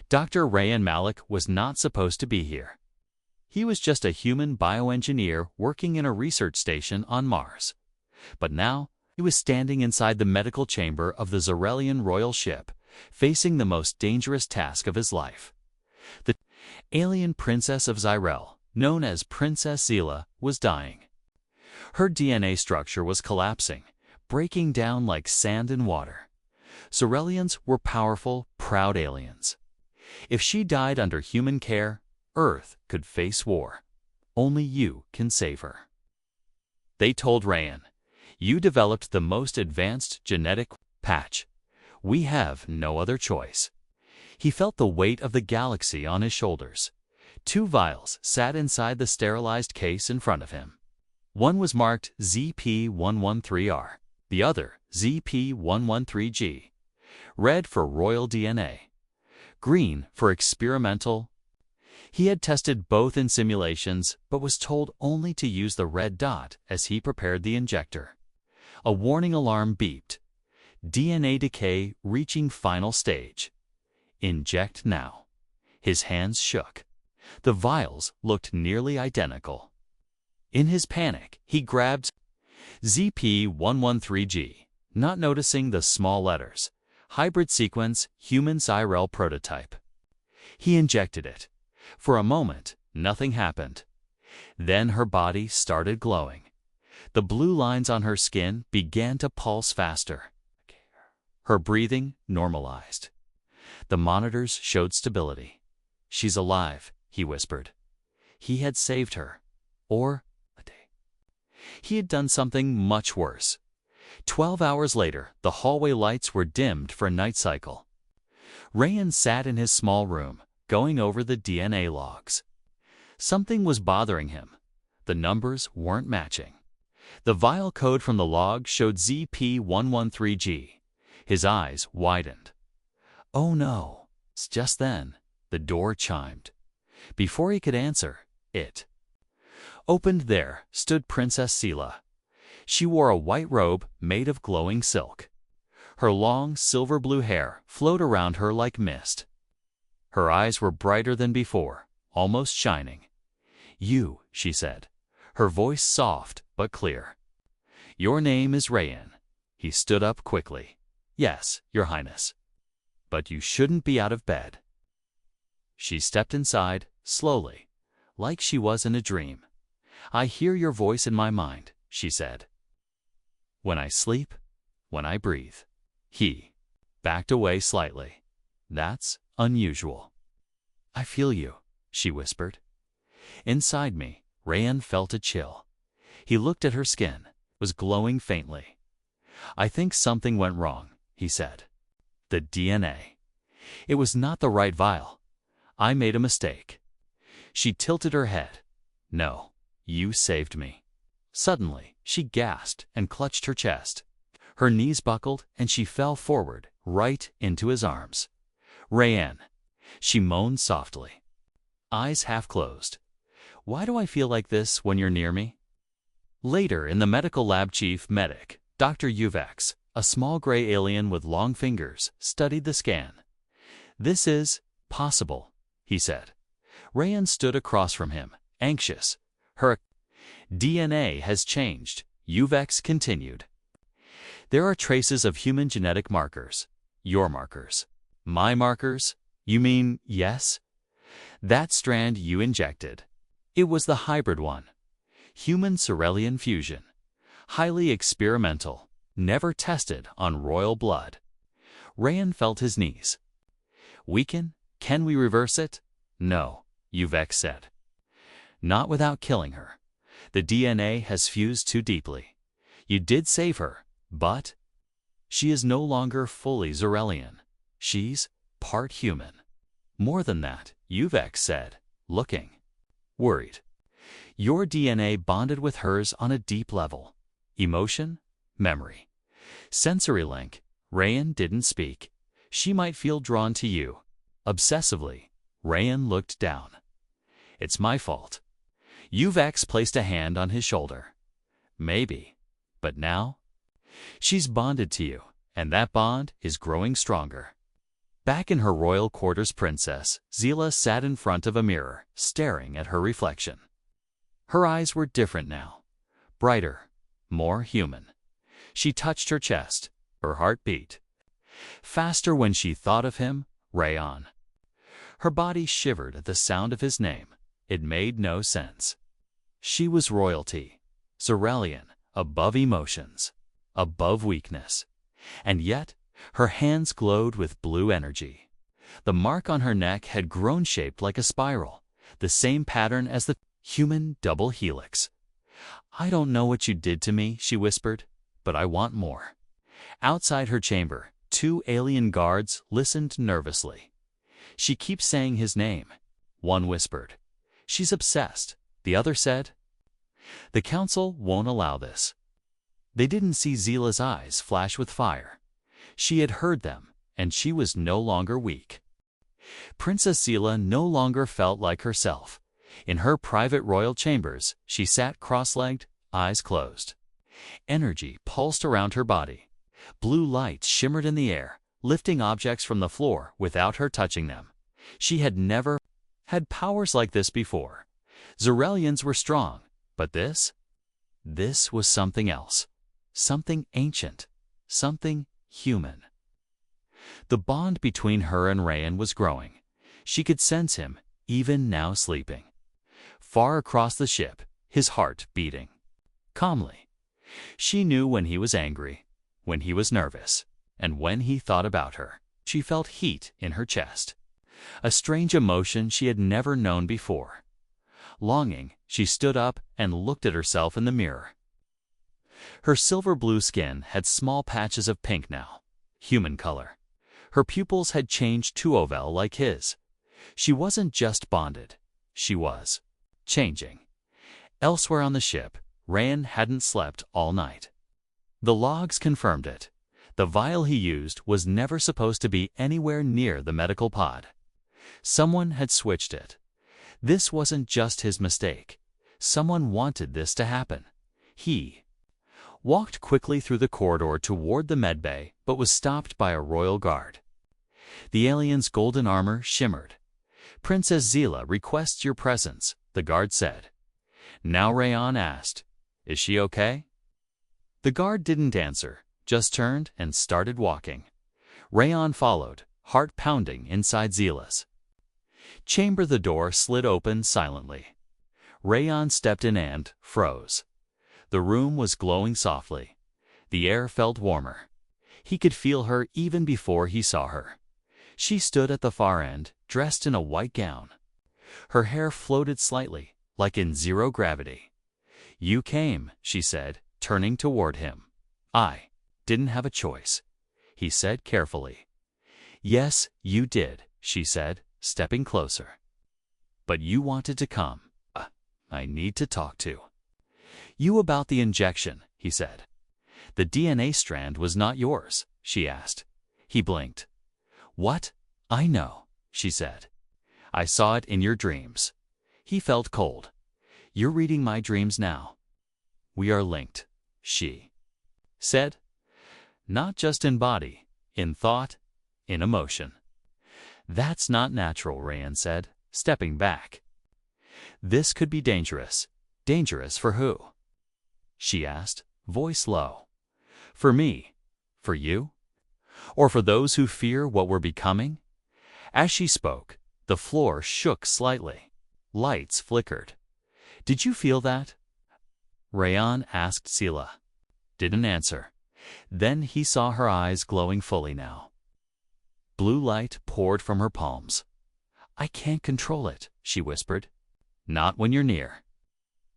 Dr. Rayan Malik was not supposed to be here. He was just a human bioengineer working in a research station on Mars. But now, he was standing inside the medical chamber of the Zarelian royal ship, facing the most dangerous task of his life. The alien princess of Zyrel, known as Princess Zila, was dying. Her DNA structure was collapsing, breaking down like sand in water. Zarelians were powerful, proud aliens. If she died under human care, Earth could face war. Only you can save her. They told Rayan, "You developed the most advanced genetic patch. We have no other choice." He felt the weight of the galaxy on his shoulders. 2 vials sat inside the sterilized case in front of him. One was marked ZP113R, the other ZP113G. Red for royal DNA, green for experimental. He had tested both in simulations, but was told only to use the red dot as he prepared the injector. A warning alarm beeped. DNA decay reaching final stage. Inject now. His hands shook. The vials looked nearly identical. In his panic, he grabbed ZP113G, not noticing the small letters. Hybrid sequence, human Zyrel prototype. He injected it. For a moment, nothing happened. Then her body started glowing. The blue lines on her skin began to pulse faster. Her breathing normalized. The monitors showed stability. "She's alive," he whispered. He had saved her. Or he had done something much worse. 12 hours later, the hallway lights were dimmed for a night cycle. Rayan sat in his small room, going over the DNA logs. Something was bothering him. The numbers weren't matching. The vial code from the log showed ZP113G. His eyes widened. Oh no! Just then, the door chimed. Before he could answer, it opened. There stood Princess Zila. She wore a white robe made of glowing silk. Her long, silver-blue hair flowed around her like mist. Her eyes were brighter than before, almost shining. "You," she said, her voice soft but clear. "Your name is Rayan." He stood up quickly. "Yes, Your Highness. But you shouldn't be out of bed." She stepped inside, slowly, like she was in a dream. "I hear your voice in my mind," she said. "When I sleep, when I breathe." He backed away slightly. "That's unusual." "I feel you," she whispered. Inside me, Rayan felt a chill. He looked at her skin. It was glowing faintly. "I think something went wrong," he said. "The DNA. It was not the right vial. I made a mistake." She tilted her head. "No, you saved me." Suddenly, she gasped and clutched her chest. Her knees buckled and she fell forward, right into his arms. "Rayan," she moaned softly, eyes half closed. "Why do I feel like this when you're near me?" Later, in the medical lab, chief medic, Dr. Uvex, a small gray alien with long fingers, studied the scan. "This is possible," he said. Rayan stood across from him, anxious. "Her DNA has changed," Uvex continued. "There are traces of human genetic markers. Your markers. My markers? You mean, yes? That strand you injected. It was the hybrid one. Human Zarelian fusion. Highly experimental. Never tested on royal blood." Rayan felt his knees. Can we reverse it?" "No," Uvex said. "Not without killing her. The DNA has fused too deeply. You did save her, but she is no longer fully Zarelian. She's part human." "More than that," Uvex said, looking worried. "Your DNA bonded with hers on a deep level. Emotion, memory, sensory link." Rayan didn't speak. "She might feel drawn to you." Obsessively, Rayan looked down. "It's my fault." Uvex placed a hand on his shoulder. "Maybe. But now? She's bonded to you, and that bond is growing stronger." Back in her royal quarters, Princess Zila sat in front of a mirror, staring at her reflection. Her eyes were different now, brighter, more human. She touched her chest. Her heart beat faster when she thought of him, Rayan. Her body shivered at the sound of his name. It made no sense. She was royalty, Zarelian, above emotions, above weakness. And yet, her hands glowed with blue energy. The mark on her neck had grown shaped like a spiral, the same pattern as the human double helix. "I don't know what you did to me," she whispered, "but I want more." Outside her chamber, 2 alien guards listened nervously. "She keeps saying his name," one whispered. "She's obsessed," the other said. "The council won't allow this." They didn't see Zila's eyes flash with fire. She had heard them, and she was no longer weak. Princess Zila no longer felt like herself. In her private royal chambers, she sat cross-legged, eyes closed. Energy pulsed around her body. Blue lights shimmered in the air, lifting objects from the floor without her touching them. She had never had powers like this before. Zarelians were strong, but this was something else. Something ancient, something human. The bond between her and Rayan was growing. She could sense him, even now sleeping. Far across the ship, his heart beating calmly. She knew when he was angry, when he was nervous, and when he thought about her. She felt heat in her chest, a strange emotion she had never known before. Longing, she stood up and looked at herself in the mirror. Her silver-blue skin had small patches of pink now, human color. Her pupils had changed to oval like his. She wasn't just bonded, she was changing. Elsewhere on the ship, Rayan hadn't slept all night. The logs confirmed it. The vial he used was never supposed to be anywhere near the medical pod. Someone had switched it. This wasn't just his mistake. Someone wanted this to happen. He walked quickly through the corridor toward the medbay, but was stopped by a royal guard. The alien's golden armor shimmered. "Princess Zila requests your presence," the guard said. Now Rayan asked, "Is she okay?" The guard didn't answer, just turned and started walking. Rayan followed, heart pounding inside Zila's chamber. The door slid open silently. Rayan stepped in and froze. The room was glowing softly. The air felt warmer. He could feel her even before he saw her. She stood at the far end, dressed in a white gown. Her hair floated slightly, like in zero gravity. "You came," she said, turning toward him. "I didn't have a choice," he said carefully. "Yes, you did," she said, stepping closer. "But you wanted to come. I need to talk to you about the injection," he said. "The DNA strand was not yours," she asked. He blinked. "What? I know," she said. "I saw it in your dreams." He felt cold. "You're reading my dreams now." "We are linked," she said. "Not just in body, in thought, in emotion." "That's not natural," Rayan said, stepping back. "This could be dangerous." "Dangerous for who?" she asked, voice low. "For me? For you? Or for those who fear what we're becoming?" As she spoke, the floor shook slightly. Lights flickered. "Did you feel that?" Rayan asked Zila. Didn't answer. Then he saw her eyes glowing fully now. Blue light poured from her palms. "I can't control it," she whispered. "Not when you're near."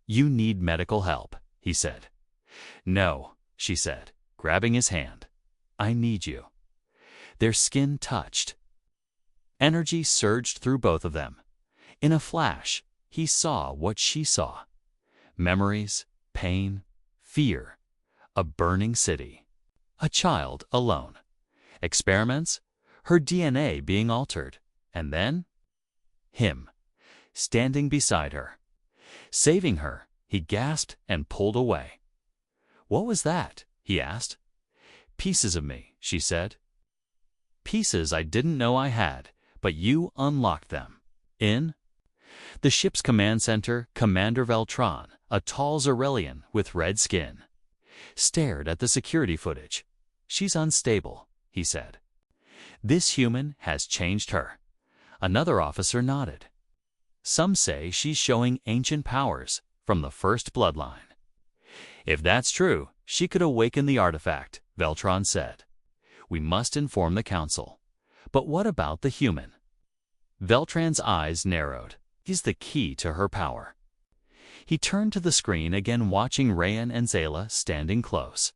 "You need medical help," he said. "No," she said, grabbing his hand. "I need you." Their skin touched. Energy surged through both of them. In a flash, he saw what she saw. Memories, pain, fear, a burning city, a child alone, experiments, her DNA being altered, and then him, standing beside her, saving her. He gasped and pulled away. "What was that?" he asked. "Pieces of me," she said. Pieces I didn't know I had, but you unlocked them. In the ship's command center, Commander Veltron, a tall Zarelian with red skin, stared at the security footage. She's unstable, he said. This human has changed her. Another officer nodded. Some say she's showing ancient powers from the first bloodline. If that's true, she could awaken the artifact, Veltron said. We must inform the council. But what about the human? Veltron's eyes narrowed. He's the key to her power. He turned to the screen again, watching Rayan and Zayla standing close,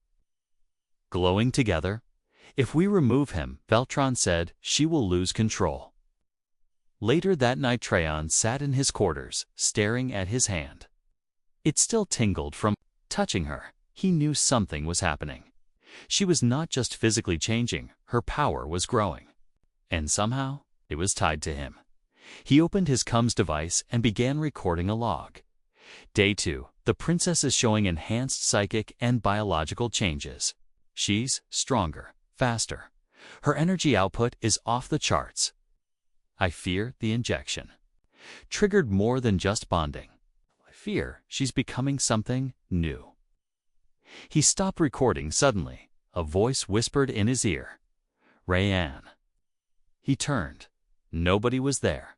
glowing together. If we remove him, Veltron said, she will lose control. Later that night, Trayan sat in his quarters, staring at his hand. It still tingled from touching her. He knew something was happening. She was not just physically changing, her power was growing. And somehow, it was tied to him. He opened his comms device and began recording a log. Day 2, the princess is showing enhanced psychic and biological changes. She's stronger, faster. Her energy output is off the charts. I fear the injection triggered more than just bonding. I fear she's becoming something new. He stopped recording suddenly. A voice whispered in his ear, Rayan. He turned. Nobody was there,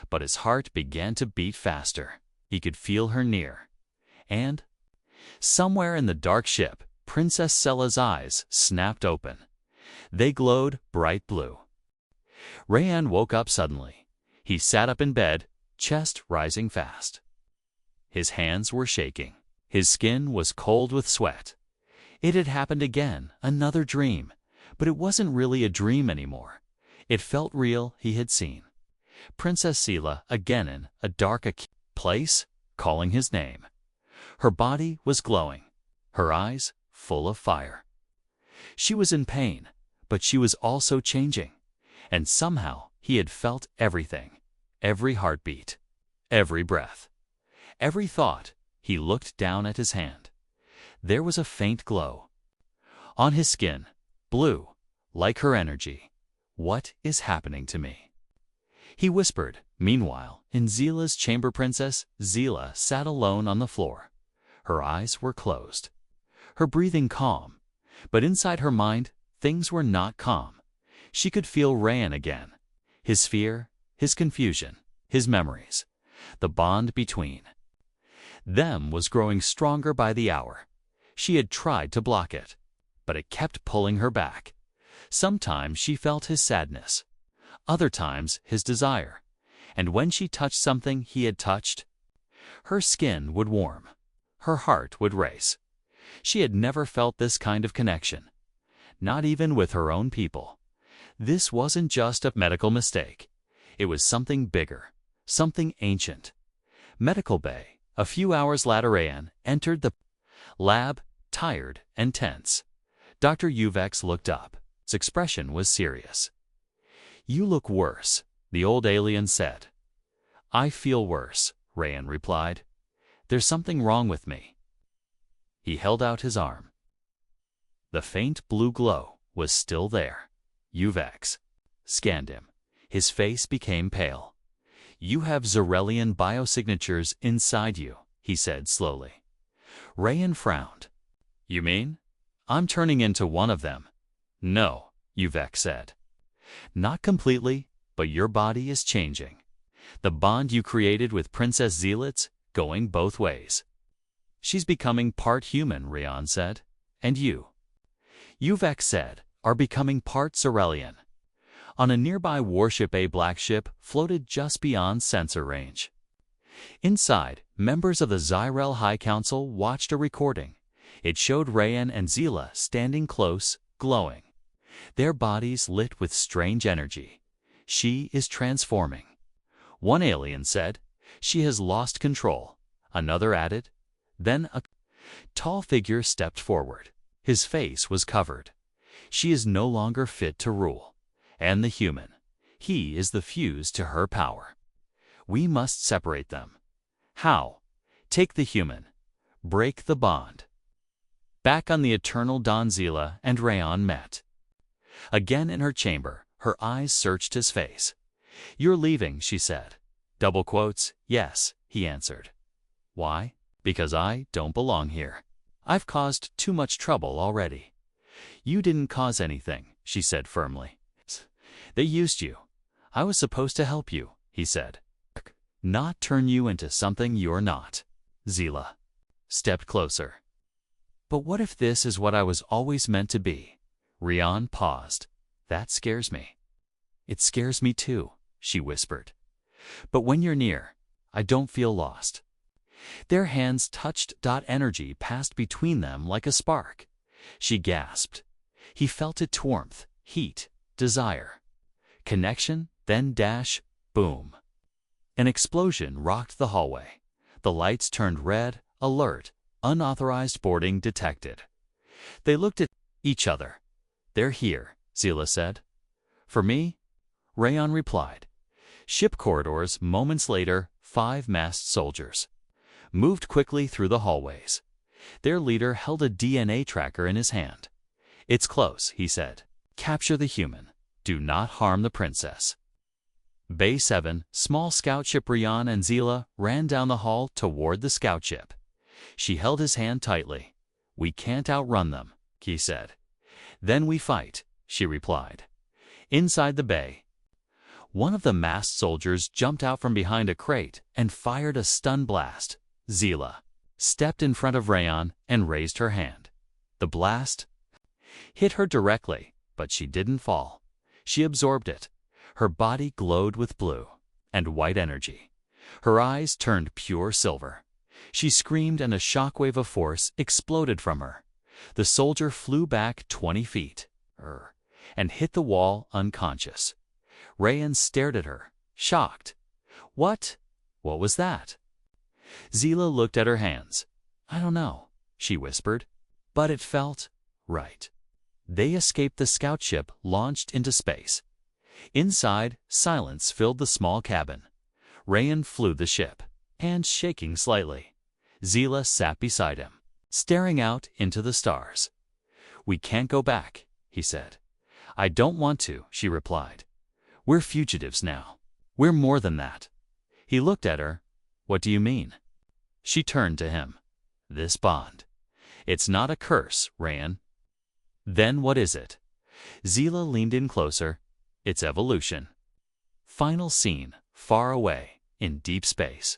but his heart began to beat faster. He could feel her near. And somewhere in the dark ship, Princess Sella's eyes snapped open. They glowed bright blue. Rayan woke up suddenly. He sat up in bed, chest rising fast. His hands were shaking. His skin was cold with sweat. It had happened again, another dream. But it wasn't really a dream anymore. It felt real. He had seen Princess Sela again in a dark place, calling his name. Her body was glowing, her eyes full of fire. She was in pain, but she was also changing. And somehow he had felt everything, every heartbeat, every breath, every thought. He looked down at his hand. There was a faint glow on his skin, blue, like her energy. What is happening to me? He whispered. Meanwhile, in Zila's chamber, Princess Zila sat alone on the floor. Her eyes were closed, her breathing calm. But inside her mind, things were not calm. She could feel Rayan again. His fear, his confusion, his memories. The bond between them was growing stronger by the hour. She had tried to block it, but it kept pulling her back. Sometimes she felt his sadness, other times his desire. And when she touched something he had touched, her skin would warm, her heart would race. She had never felt this kind of connection, not even with her own people. This wasn't just a medical mistake. It was something bigger, something ancient. Medical Bay. A few hours later, Rayan entered the lab, tired and tense. Dr. Uvex looked up. His expression was serious. You look worse, the old alien said. I feel worse, Rayan replied. There's something wrong with me. He held out his arm. The faint blue glow was still there. Uvex scanned him. His face became pale. You have Zarelian biosignatures inside you, he said slowly. Rayan frowned. You mean? I'm turning into one of them. No, Uvex said. Not completely, but your body is changing. The bond you created with Princess Zealot's going both ways. She's becoming part human, Rayan said. And you, Uvex said, are becoming part Zarelian. On a nearby warship, a black ship floated just beyond sensor range. Inside, members of the Zyrel High Council watched a recording. It showed Rayan and Zila standing close, glowing, their bodies lit with strange energy. She is transforming. One alien said, she has lost control. Another added. Then a tall figure stepped forward. His face was covered. She is no longer fit to rule. And the human, he is the fuse to her power. We must separate them. How? Take the human. Break the bond. Back on the Eternal Dawn, Zila and Rayan met. Again in her chamber, Her eyes searched his face. "You're leaving," she said. Double quotes, "Yes," he answered. "Why?" "Because I don't belong here. I've caused too much trouble already." "You didn't cause anything," she said firmly. "They used you. I was supposed to help you," he said. "Not turn you into something you're not." Zila stepped closer. "But what if this is what I was always meant to be?" Rian paused. "That scares me." "It scares me too," she whispered. "But when you're near, I don't feel lost." Their hands touched. Energy passed between them like a spark. She gasped. He felt its warmth, heat, desire. Connection, then dash, boom. An explosion rocked the hallway. The lights turned red, alert, unauthorized boarding detected. They looked at each other. "They're here," Zila said. "For me?" Rayon replied. Ship corridors. Moments later, 5 masked soldiers moved quickly through the hallways. Their leader held a DNA tracker in his hand. "It's close," he said. "Capture the human. Do not harm the princess." Bay 7, small scout ship. Rian and Zila ran down the hall toward the scout ship. She held his hand tightly. "We can't outrun them," he said. "Then we fight," she replied. Inside the bay, one of the masked soldiers jumped out from behind a crate and fired a stun blast. Zila stepped in front of Rayon and raised her hand. The blast hit her directly, but she didn't fall. She absorbed it. Her body glowed with blue and white energy. Her eyes turned pure silver. She screamed and a shockwave of force exploded from her. The soldier flew back 20 feet and hit the wall unconscious. Rayon stared at her, shocked. What was that?" Zila looked at her hands. "I don't know," she whispered, "but it felt right." They escaped the scout ship, launched into space. Inside, silence filled the small cabin. Rayon flew the ship, hands shaking slightly. Zila sat beside him, staring out into the stars. "We can't go back," he said. "I don't want to," she replied. "We're fugitives now. We're more than that." He looked at her. "What do you mean?" She turned to him. "This bond. It's not a curse, Rayon." "Then what is it?" Zila leaned in closer. "It's evolution." Final scene, far away, in deep space.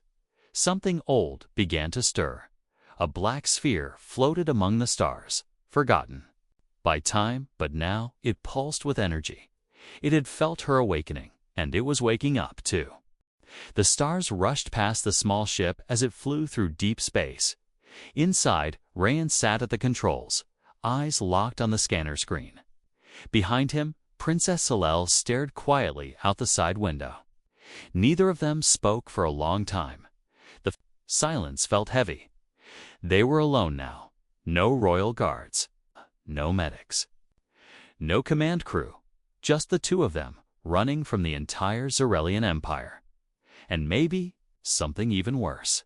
Something old began to stir. A black sphere floated among the stars, forgotten by time, but now it pulsed with energy. It had felt her awakening, and it was waking up too. The stars rushed past the small ship as it flew through deep space. Inside, Rayon sat at the controls, eyes locked on the scanner screen. Behind him, Princess Salel stared quietly out the side window. Neither of them spoke for a long time. The silence felt heavy. They were alone now. No royal guards. No medics. No command crew. Just the two of them, running from the entire Zarelian Empire. And maybe something even worse.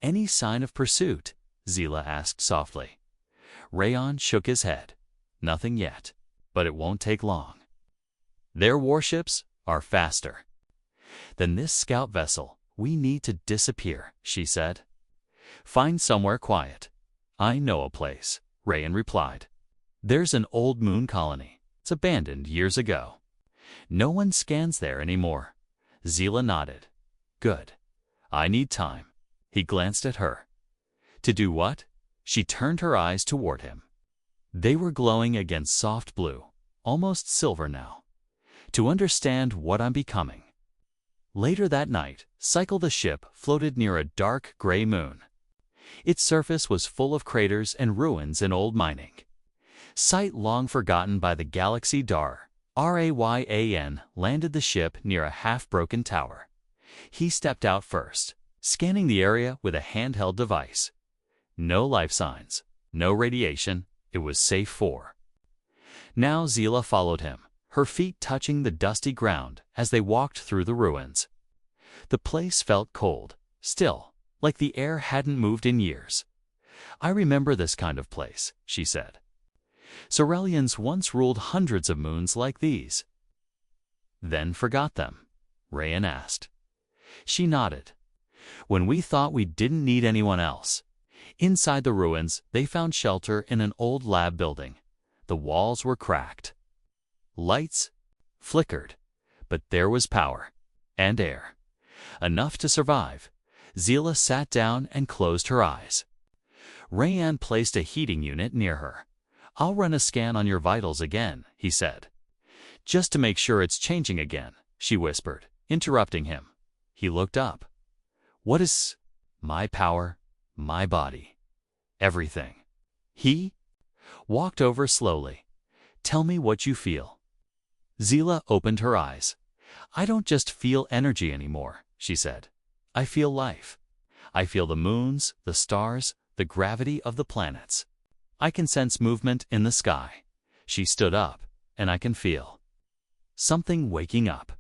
"Any sign of pursuit?" Zila asked softly. Rayon shook his head. "Nothing yet, but it won't take long. Their warships are faster than this scout vessel. We need to disappear," she said. "Find somewhere quiet." "I know a place," Rayon replied. "There's an old moon colony. It's abandoned years ago. No one scans there anymore." Zila nodded. "Good. I need time." He glanced at her. "To do what?" She turned her eyes toward him. They were glowing against soft blue, almost silver now. "To understand what I'm becoming." Later that night, Cycle the ship floated near a dark gray moon. Its surface was full of craters and ruins and old mining. Sight long forgotten by the galaxy Rayan landed the ship near a half-broken tower. He stepped out first, scanning the area with a handheld device. No life signs, no radiation. It was safe for. Now Zila followed him, her feet touching the dusty ground as they walked through the ruins. The place felt cold, still, like the air hadn't moved in years. "I remember this kind of place," she said. "Zarelians once ruled hundreds of moons like these." Then forgot them? Rayan asked. She nodded. When we thought we didn't need anyone else. Inside the ruins, they found shelter in an old lab building. The walls were cracked. Lights flickered, but there was power and air. Enough to survive. Zila sat down and closed her eyes. Rayan placed a heating unit near her. I'll run a scan on your vitals again, he said. Just to make sure it's changing again, she whispered, interrupting him. He looked up. What is my power, my body, everything? He walked over slowly. Tell me what you feel. Zila opened her eyes. I don't just feel energy anymore, she said. I feel life. I feel the moons, the stars, the gravity of the planets. I can sense movement in the sky. She stood up, and I can feel something waking up.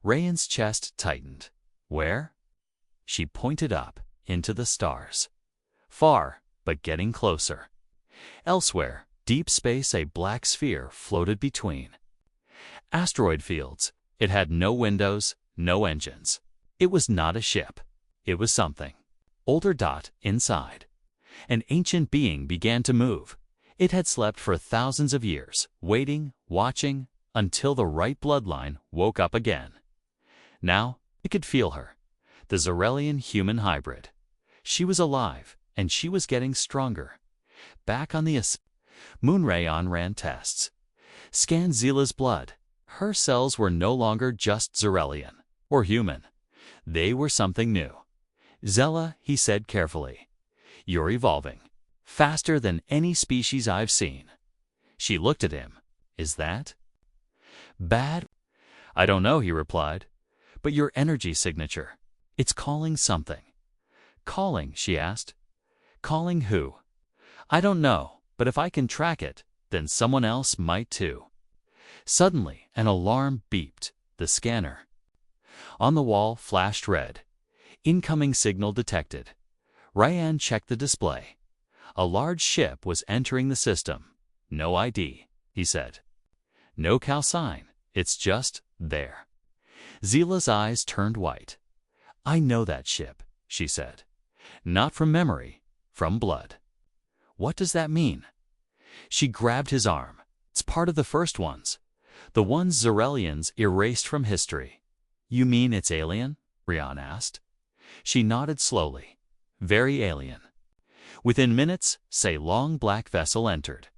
Rayan's chest tightened. Where? She pointed up, into the stars. Far, but getting closer. Elsewhere, deep space, a black sphere floated between. Asteroid fields. It had no windows, no engines. It was not a ship. It was something. Older dot inside. An ancient being began to move. It had slept for thousands of years, waiting, watching, until the right bloodline woke up again. Now, it could feel her. The Zarelian human hybrid. She was alive, and she was getting stronger. Back on the Moonrayon ran tests. Scanned Zila's blood. Her cells were no longer just Zarelian, or human. They were something new. Zela, he said carefully, you're evolving. Faster than any species I've seen. She looked at him. Is that bad? I don't know, he replied. But your energy signature. It's calling something. Calling, she asked. Calling who? I don't know, but if I can track it, then someone else might too. Suddenly, an alarm beeped. The scanner on the wall flashed red. Incoming signal detected. Rayan checked the display. A large ship was entering the system. No ID, he said. No call sign. It's just there. Zila's eyes turned white. I know that ship, she said. Not from memory, from blood. What does that mean? She grabbed his arm. It's part of the first ones. The ones Zarelians erased from history. You mean it's alien? Rayan asked. She nodded slowly. Very alien. Within minutes, a long black vessel entered.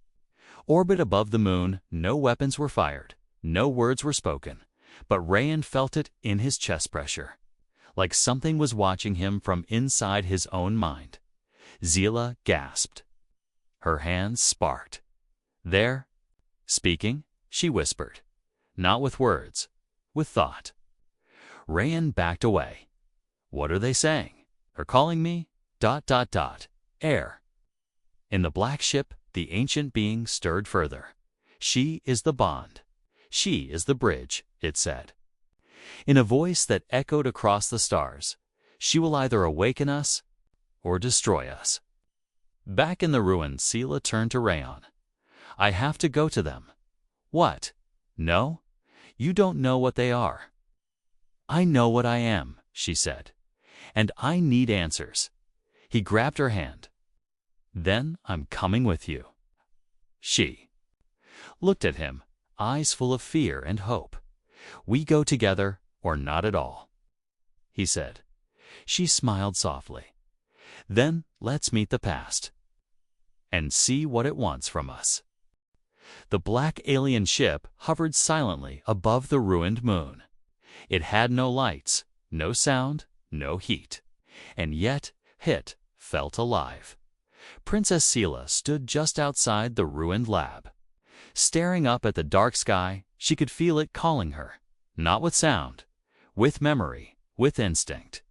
Orbit above the moon, no weapons were fired. No words were spoken. But Rayan felt it in his chest pressure. Like something was watching him from inside his own mind. Zila gasped. Her hands sparked. There, speaking, she whispered. Not with words, with thought. Rayan backed away. What are they saying? Her calling me? ... Air. In the black ship, the ancient being stirred further. She is the bond. She is the bridge, it said. In a voice that echoed across the stars, she will either awaken us or destroy us. Back in the ruins, Zila turned to Rayan. I have to go to them. What? No? You don't know what they are. I know what I am, she said. And I need answers. He grabbed her hand. Then I'm coming with you. She looked at him, eyes full of fear and hope. We go together or not at all, he said. She smiled softly. Then let's meet the past and see what it wants from us. The black alien ship hovered silently above the ruined moon. It had no lights, no sound, no heat, and yet it felt alive. Princess Zila stood just outside the ruined lab. Staring up at the dark sky, she could feel it calling her, not with sound, with memory, with instinct.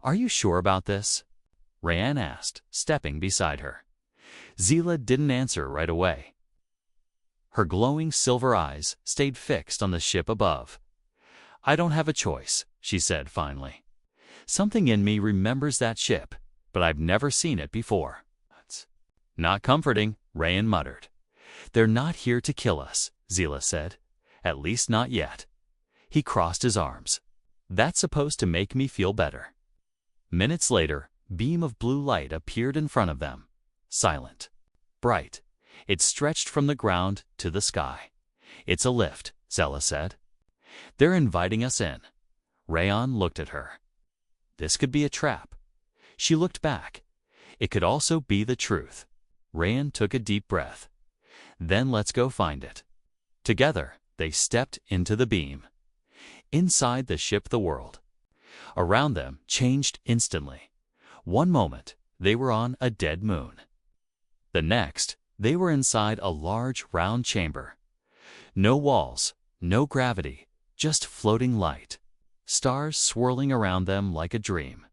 Are you sure about this? Rayan asked, stepping beside her. Zila didn't answer right away. Her glowing silver eyes stayed fixed on the ship above. I don't have a choice, she said finally. Something in me remembers that ship, but I've never seen it before. It's not comforting, Rayan muttered. They're not here to kill us, Zila said. At least not yet. He crossed his arms. That's supposed to make me feel better. Minutes later, a beam of blue light appeared in front of them. Silent. Bright. It stretched from the ground to the sky. It's a lift, Zella said. They're inviting us in. Rayon looked at her. This could be a trap. She looked back. It could also be the truth. Rayon took a deep breath. Then let's go find it. Together, they stepped into the beam. Inside the ship the world around them changed instantly. One moment, they were on a dead moon. The next, they were inside a large round chamber. No walls, no gravity, just floating light. Stars swirling around them like a dream.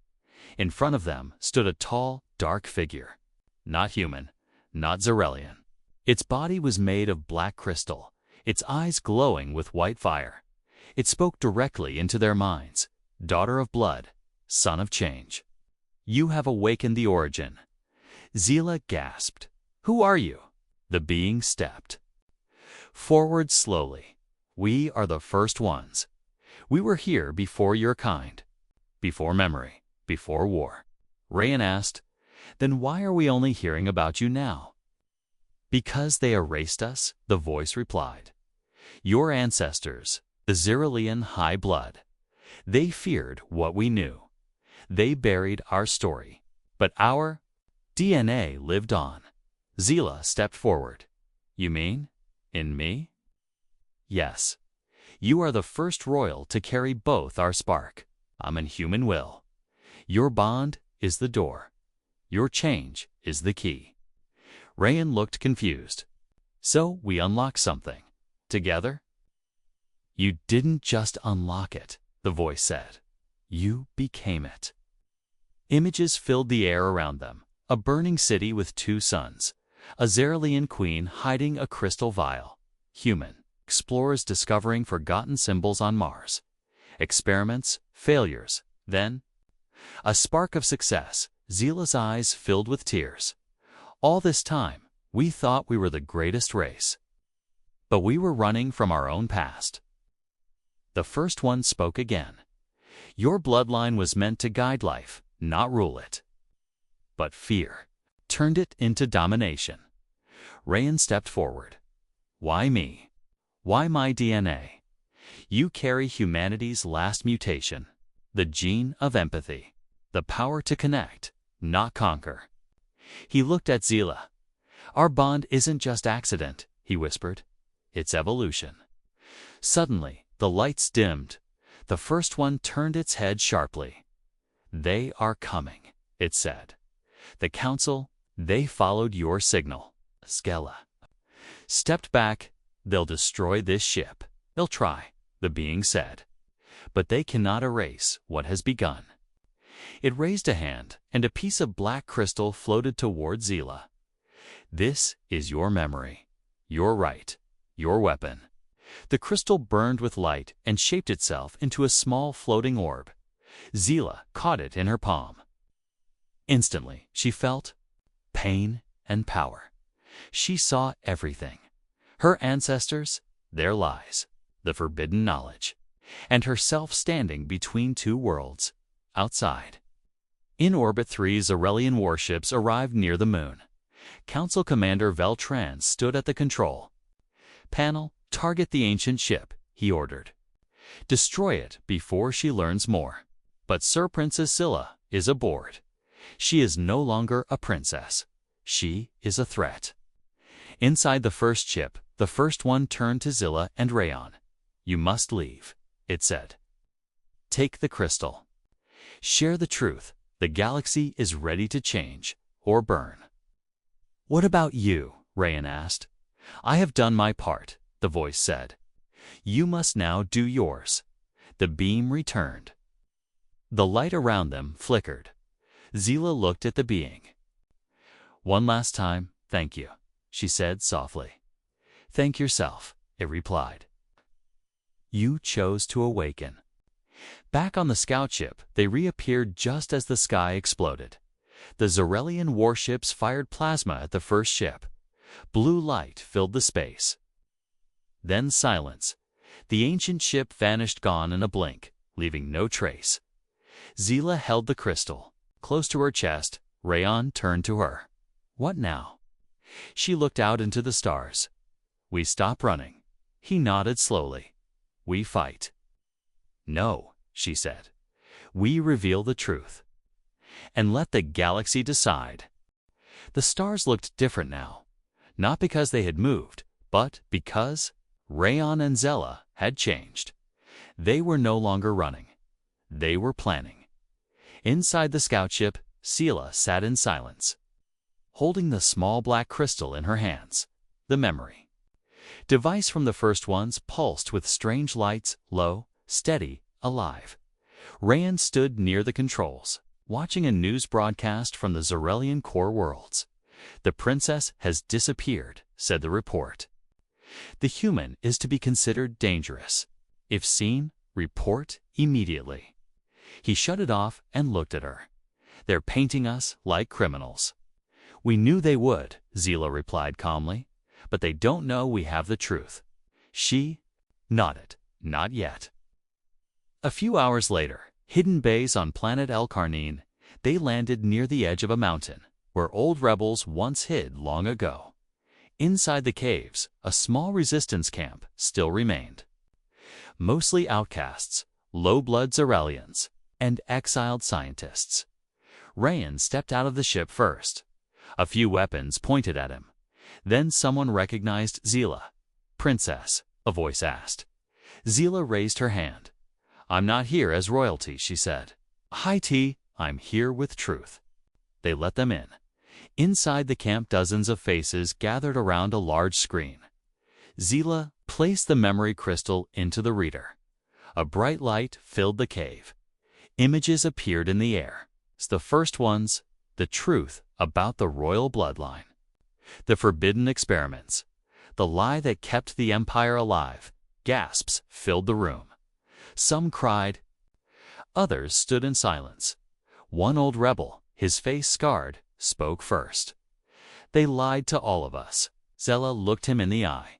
In front of them stood a tall, dark figure. Not human, not Zarelian. Its body was made of black crystal, its eyes glowing with white fire. It spoke directly into their minds. Daughter of blood, son of change. You have awakened the origin. Zila gasped. Who are you? The being stepped forward slowly. We are the first ones. We were here before your kind, before memory, before war. Rayon asked, then why are we only hearing about you now? Because they erased us, the voice replied. Your ancestors, the Zarelian high blood. They feared what we knew. They buried our story. But our DNA lived on. Zila stepped forward. You mean, in me? Yes. You are the first royal to carry both our spark. I'm in human will. Your bond is the door. Your change is the key. Rayon looked confused. So we unlocked something. Together? You didn't just unlock it, the voice said. You became it. Images filled the air around them. A burning city with two suns. A Zarelian queen hiding a crystal vial. Human. Explorers discovering forgotten symbols on Mars. Experiments, failures, then a spark of success. Zila's eyes filled with tears. All this time, we thought we were the greatest race. But we were running from our own past. The first one spoke again. Your bloodline was meant to guide life, not rule it. But fear turned it into domination. Rayon stepped forward. Why me? Why my DNA? You carry humanity's last mutation, the gene of empathy, the power to connect, not conquer. He looked at Zila. Our bond isn't just accident, he whispered. It's evolution. Suddenly, the lights dimmed. The first one turned its head sharply. They are coming, it said. The council, they followed your signal. Skella stepped back. They'll destroy this ship. They'll try, the being said. But they cannot erase what has begun. It raised a hand, and a piece of black crystal floated toward Zila. This is your memory, your right, your weapon. The crystal burned with light and shaped itself into a small floating orb. Zila caught it in her palm. Instantly, she felt pain and power. She saw everything. Her ancestors, their lies, the forbidden knowledge, and herself standing between two worlds, outside. In Orbit 3, Zarelian warships arrived near the moon. Council Commander Veltran stood at the control panel. Target the ancient ship, he ordered. Destroy it before she learns more. But Sir Princess Zila is aboard. She is no longer a princess. She is a threat. Inside the first ship, the first one turned to Zila and Rayon. You must leave, it said. Take the crystal. Share the truth. The galaxy is ready to change or burn. What about you? Rayon asked. I have done my part, the voice said. You must now do yours. The beam returned. The light around them flickered. Zila looked at the being. One last time, thank you, she said softly. Thank yourself, it replied. You chose to awaken. Back on the scout ship, they reappeared just as the sky exploded. The Zarelian warships fired plasma at the first ship. Blue light filled the space. Then silence. The ancient ship vanished gone in a blink, leaving no trace. Zila held the crystal. Close to her chest, Rayon turned to her. What now? She looked out into the stars. We stop running. He nodded slowly. We fight. No, she said. We reveal the truth. And let the galaxy decide. The stars looked different now. Not because they had moved, but because Rayon and Zella had changed. They were no longer running. They were planning. Inside the scout ship, Sela sat in silence, holding the small black crystal in her hands, the memory. Device from the first ones pulsed with strange lights, low, steady, alive. Rayon stood near the controls, watching a news broadcast from the Zarelian core worlds. The princess has disappeared, said the report. The human is to be considered dangerous. If seen, report immediately. He shut it off and looked at her. They're painting us like criminals. We knew they would, Zila replied calmly, but they don't know we have the truth. She nodded. Not yet. A few hours later, hidden base on planet El Carnine, they landed near the edge of a mountain, where old rebels once hid long ago. Inside the caves, a small resistance camp still remained. Mostly outcasts, low-blood Zarelians, and exiled scientists. Rayon stepped out of the ship first. A few weapons pointed at him. Then someone recognized Zila. Princess, a voice asked. Zila raised her hand. I'm not here as royalty, she said. Hi T, I'm here with truth. They let them in. Inside the camp, dozens of faces gathered around a large screen. Zila placed the memory crystal into the reader. A bright light filled the cave. Images appeared in the air. The first ones, the truth about the royal bloodline. The forbidden experiments. The lie that kept the empire alive. Gasps filled the room. Some cried. Others stood in silence. One old rebel, his face scarred, spoke first. They lied to all of us. Zella looked him in the eye.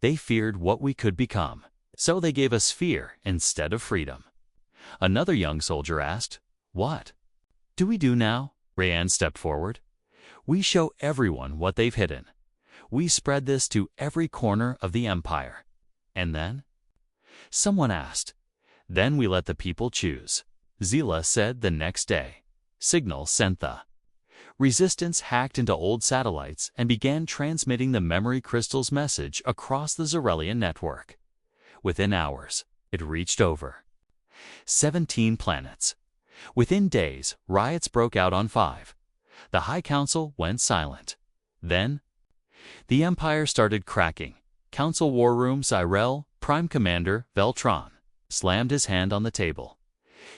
They feared what we could become, so they gave us fear instead of freedom. Another young soldier asked, What do we do now? Rayon stepped forward. We show everyone what they've hidden. We spread this to every corner of the empire. And then? Someone asked. Then we let the people choose. Zila said the next day. Signal sent the resistance hacked into old satellites and began transmitting the memory crystal's message across the Zarelian network. Within hours, it reached over 17 planets. Within days, riots broke out on 5. The High Council went silent. Then, the Empire started cracking. Council War Room Cyrell, Prime Commander Veltron, slammed his hand on the table.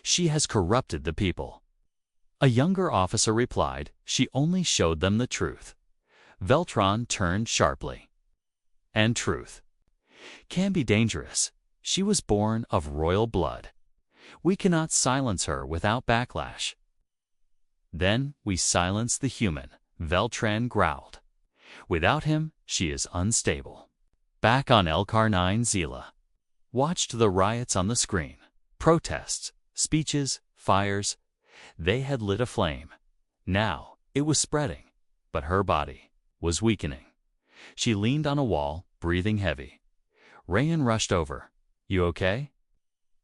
She has corrupted the people. A younger officer replied, she only showed them the truth. Veltron turned sharply. And truth can be dangerous. She was born of royal blood. We cannot silence her without backlash. Then we silence the human, Veltran growled. Without him, she is unstable. Back on El Carnine, Zila watched the riots on the screen. Protests, speeches, fires. They had lit a flame. Now it was spreading, but her body was weakening. She leaned on a wall, breathing heavy. Rayon rushed over. You okay?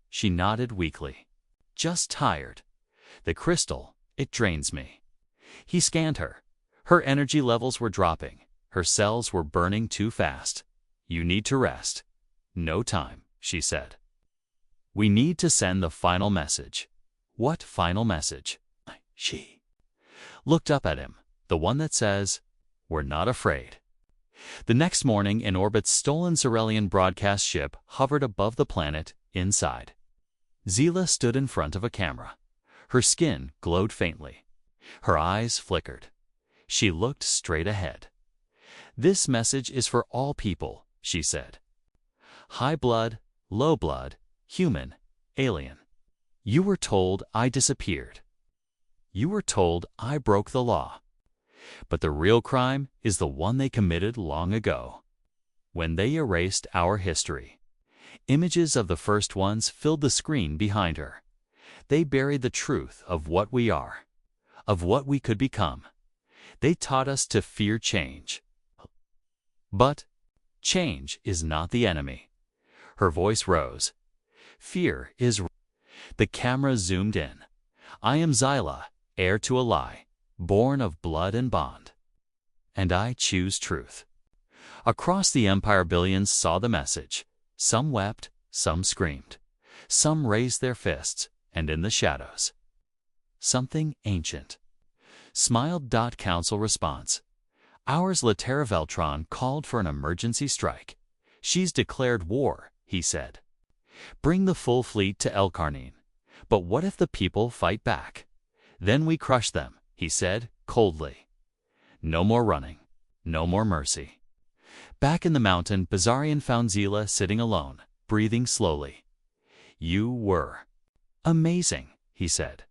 She nodded weakly. Just tired. The crystal, it drains me. He scanned her. Her energy levels were dropping. Her cells were burning too fast. You need to rest. No time, she said. We need to send the final message. What final message? She looked up at him. The one that says, we're not afraid. The next morning, an orbit's stolen Zarelian broadcast ship hovered above the planet inside. Zila stood in front of a camera. Her skin glowed faintly. Her eyes flickered. She looked straight ahead. This message is for all people, she said. High blood, low blood, human, alien. You were told I disappeared. You were told I broke the law. But the real crime is the one they committed long ago, when they erased our history. Images of the first ones filled the screen behind her. They buried the truth of what we are, of what we could become. They taught us to fear change. But change is not the enemy. Her voice rose. Fear is. The camera zoomed in. I am Zyla, heir to a lie, born of blood and bond. And I choose truth. Across the empire, billions saw the message. Some wept, some screamed. Some raised their fists, and in the shadows, something ancient smiled. Council response. Ours Latera Veltron called for an emergency strike. She's declared war, he said. Bring the full fleet to El Carnine. But what if the people fight back? Then we crush them, he said, coldly. No more running. No more mercy. Back in the mountain, Bazarian found Zila sitting alone, breathing slowly. You were amazing, he said.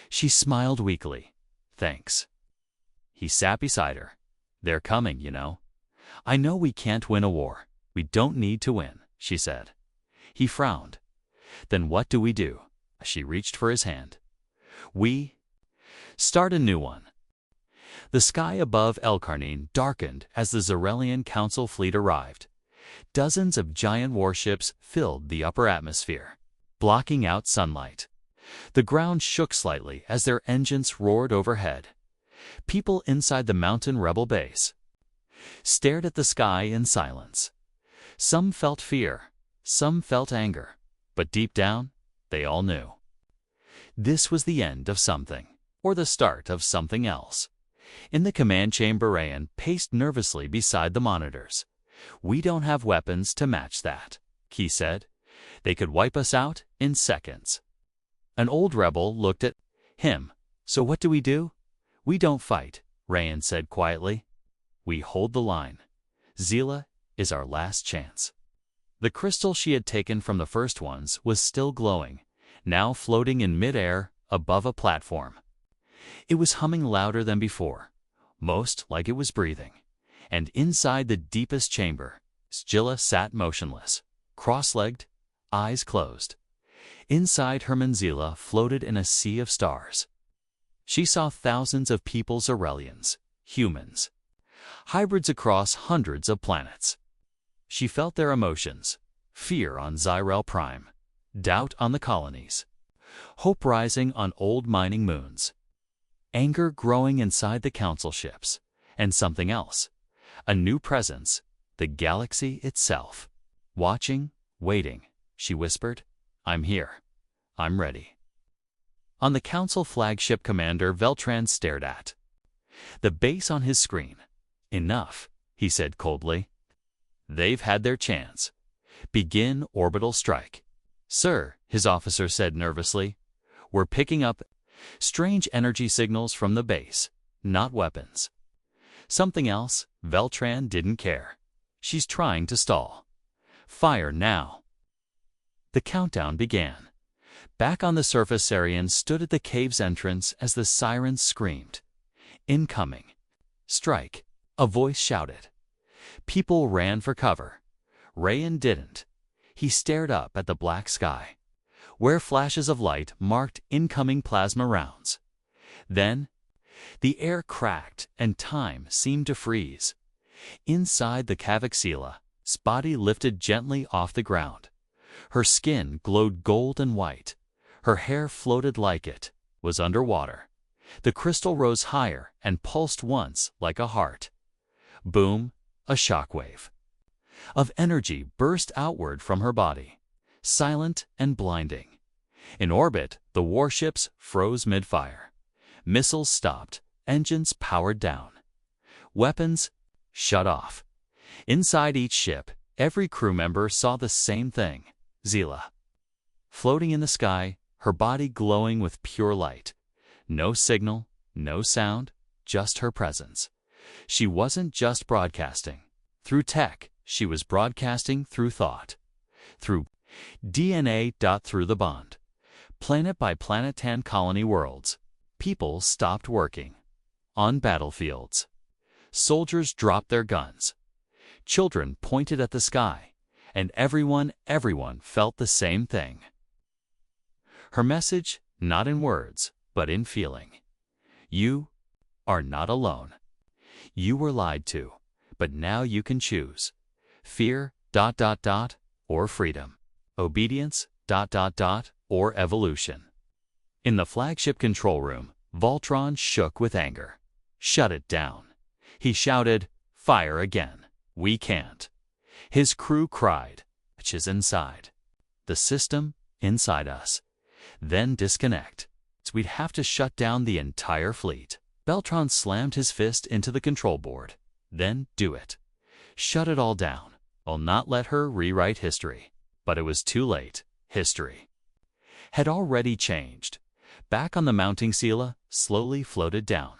She smiled weakly. Thanks. He sat beside her. They're coming, you know. I know we can't win a war. We don't need to win, she said. He frowned. Then what do we do? She reached for his hand. We start a new one. The sky above El Carnine darkened as the Zarelian Council fleet arrived. Dozens of giant warships filled the upper atmosphere, blocking out sunlight. The ground shook slightly as their engines roared overhead. People inside the mountain rebel base stared at the sky in silence. Some felt fear, some felt anger, but deep down, they all knew. This was the end of something, or the start of something else. In the command chamber, Rayan paced nervously beside the monitors. We don't have weapons to match that, Key said. They could wipe us out in seconds. An old rebel looked at him. So what do? We don't fight, Rayan said quietly. We hold the line. Zila is our last chance. The crystal she had taken from the first ones was still glowing, now floating in midair above a platform. It was humming louder than before, most like it was breathing. And inside the deepest chamber, Zila sat motionless, cross-legged, eyes closed. Inside her, Zila floated in a sea of stars. She saw thousands of people, Zarelians, humans, hybrids across hundreds of planets. She felt their emotions, fear on Zyrel Prime, doubt on the colonies, hope rising on old mining moons, anger growing inside the council ships, and something else, a new presence, the galaxy itself. Watching, waiting, she whispered, I'm here. I'm ready. On the council flagship, Commander Veltran stared at the base on his screen. Enough, he said coldly. They've had their chance. Begin orbital strike. Sir, his officer said nervously, we're picking up strange energy signals from the base, not weapons. Something else. Veltran didn't care. She's trying to stall. Fire now. The countdown began. Back on the surface, Sarian stood at the cave's entrance as the sirens screamed. Incoming. Strike. A voice shouted. People ran for cover. Rayan didn't. He stared up at the black sky, where flashes of light marked incoming plasma rounds. Then, the air cracked and time seemed to freeze. Inside the Cavaxila, Spotty lifted gently off the ground. Her skin glowed gold and white. Her hair floated like it was underwater. The crystal rose higher and pulsed once like a heart. Boom, a shockwave of energy burst outward from her body, silent and blinding. In orbit, the warships froze mid-fire. Missiles stopped, engines powered down. Weapons shut off. Inside each ship, every crew member saw the same thing. Zila, floating in the sky, her body glowing with pure light. No signal, no sound, just her presence. She wasn't just broadcasting through tech, she was broadcasting through thought, through DNA. Through the bond. Planet by planet, 10 colony worlds. People stopped working. On battlefields, soldiers dropped their guns. Children pointed at the sky, and everyone felt the same thing. Her message, not in words, but in feeling. You are not alone. You were lied to, but now you can choose. Fear, or freedom. Obedience, or evolution. In the flagship control room, Voltron shook with anger. Shut it down. He shouted, "Fire again. We can't." His crew cried, "Which is inside? The system inside us. Then disconnect. We'd have to shut down the entire fleet." Voltron slammed his fist into the control board. "Then do it. Shut it all down. I'll not let her rewrite history." But it was too late. History had already changed. Back on the mounting Sela slowly floated down.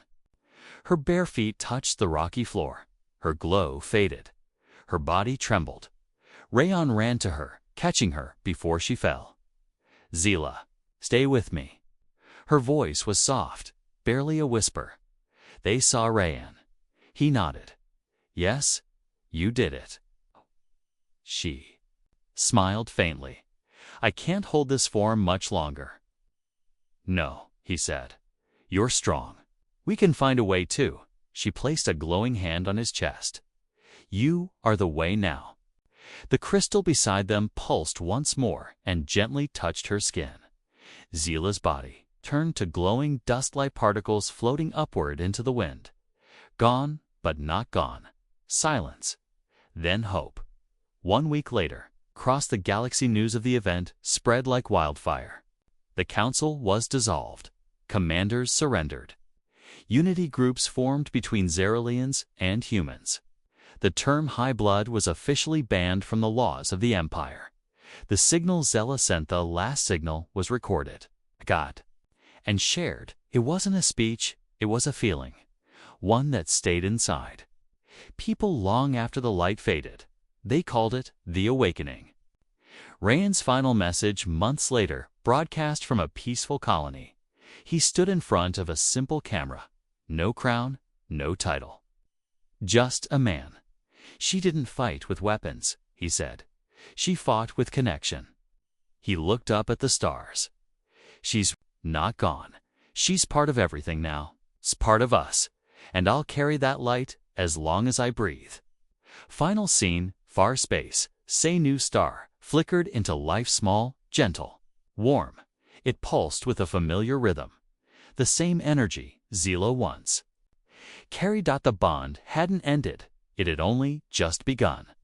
Her bare feet touched the rocky floor. Her glow faded. Her body trembled. Rayon ran to her, catching her before she fell. "Zila, stay with me." Her voice was soft, barely a whisper. They saw Rayon. He nodded. "Yes, you did it." She smiled faintly. "I can't hold this form much longer." "No," he said. "You're strong. We can find a way too." She placed a glowing hand on his chest. "You are the way now." The crystal beside them pulsed once more and gently touched her skin. Zila's body turned to glowing dust-like particles floating upward into the wind. Gone, but not gone. Silence. Then hope. 1 week later, across the galaxy news of the event spread like wildfire. The council was dissolved. Commanders surrendered. Unity groups formed between Xeralians and humans. The term high blood was officially banned from the laws of the Empire. The signal Zela sent, the last signal, was recorded, got, and shared. It wasn't a speech, it was a feeling, one that stayed inside. People long after the light faded. They called it the awakening. Rayon's final message, months later, broadcast from a peaceful colony. He stood in front of a simple camera. No crown, no title. Just a man. "She didn't fight with weapons," he said. "She fought with connection." He looked up at the stars. "She's not gone. She's part of everything now. It's part of us. And I'll carry that light as long as I breathe." Final scene, far space. Say new star flickered into life, small, gentle, warm. It pulsed with a familiar rhythm. The same energy Zila once carried. The bond hadn't ended. It had only just begun.